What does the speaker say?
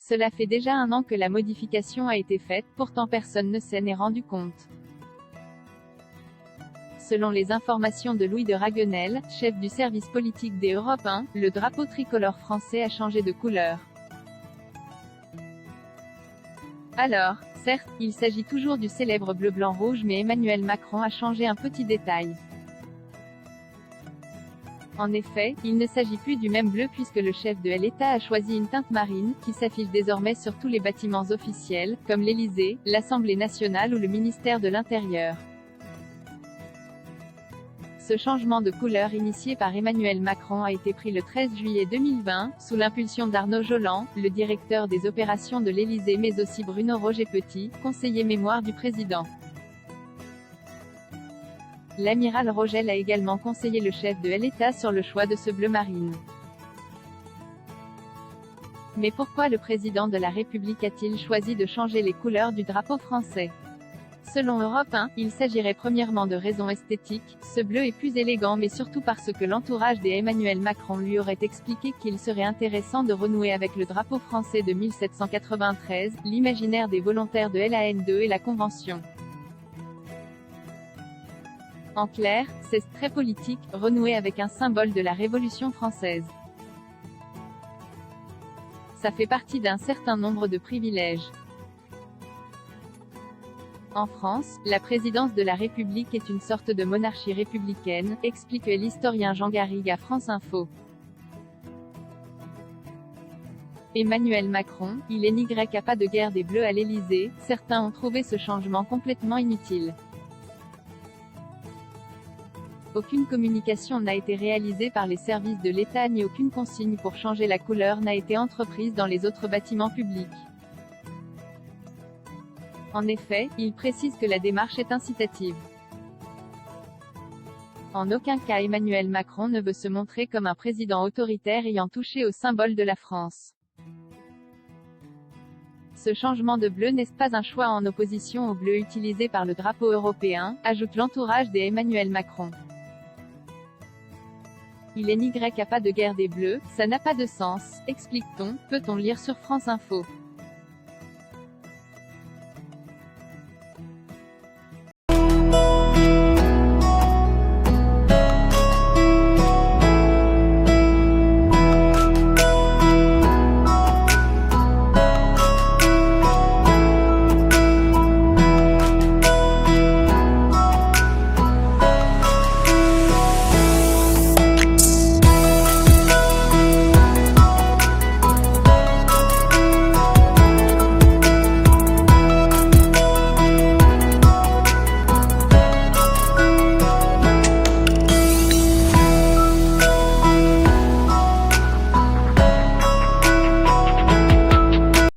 Cela fait déjà 1 an que la modification a été faite, pourtant personne ne s'en est rendu compte. Selon les informations de Louis de Raguenel, chef du service politique des Europe 1, le drapeau tricolore français a changé de couleur. Alors, certes, il s'agit toujours du célèbre bleu-blanc-rouge, mais Emmanuel Macron a changé un petit détail. En effet, il ne s'agit plus du même bleu puisque le chef de l'État a choisi une teinte marine, qui s'affiche désormais sur tous les bâtiments officiels, comme l'Élysée, l'Assemblée nationale ou le ministère de l'Intérieur. Ce changement de couleur initié par Emmanuel Macron a été pris le 13 juillet 2020, sous l'impulsion d'Arnaud Joland, le directeur des opérations de l'Élysée, mais aussi Bruno Roger-Petit, conseiller mémoire du président. L'amiral Rogel a également conseillé le chef de l'État sur le choix de ce bleu marine. Mais pourquoi le président de la République a-t-il choisi de changer les couleurs du drapeau français? Selon Europe 1, il s'agirait premièrement de raisons esthétiques, ce bleu est plus élégant, mais surtout parce que l'entourage d'Emmanuel Macron lui aurait expliqué qu'il serait intéressant de renouer avec le drapeau français de 1793, l'imaginaire des volontaires de l'AN2 et la Convention. En clair, c'est très politique, renouer avec un symbole de la Révolution française. Ça fait partie d'un certain nombre de privilèges. En France, la présidence de la République est une sorte de monarchie républicaine, explique l'historien Jean Garrigue à France Info. Emmanuel Macron, il n'y a pas de guerre des Bleus à l'Élysée, certains ont trouvé ce changement complètement inutile. Aucune communication n'a été réalisée par les services de l'État ni aucune consigne pour changer la couleur n'a été entreprise dans les autres bâtiments publics. En effet, il précise que la démarche est incitative. En aucun cas Emmanuel Macron ne veut se montrer comme un président autoritaire ayant touché au symbole de la France. Ce changement de bleu n'est pas un choix en opposition au bleu utilisé par le drapeau européen, ajoute l'entourage d'Emmanuel Macron. Il n'y a pas de guerre des Bleus, ça n'a pas de sens, explique-t-on, peut-on lire sur France Info.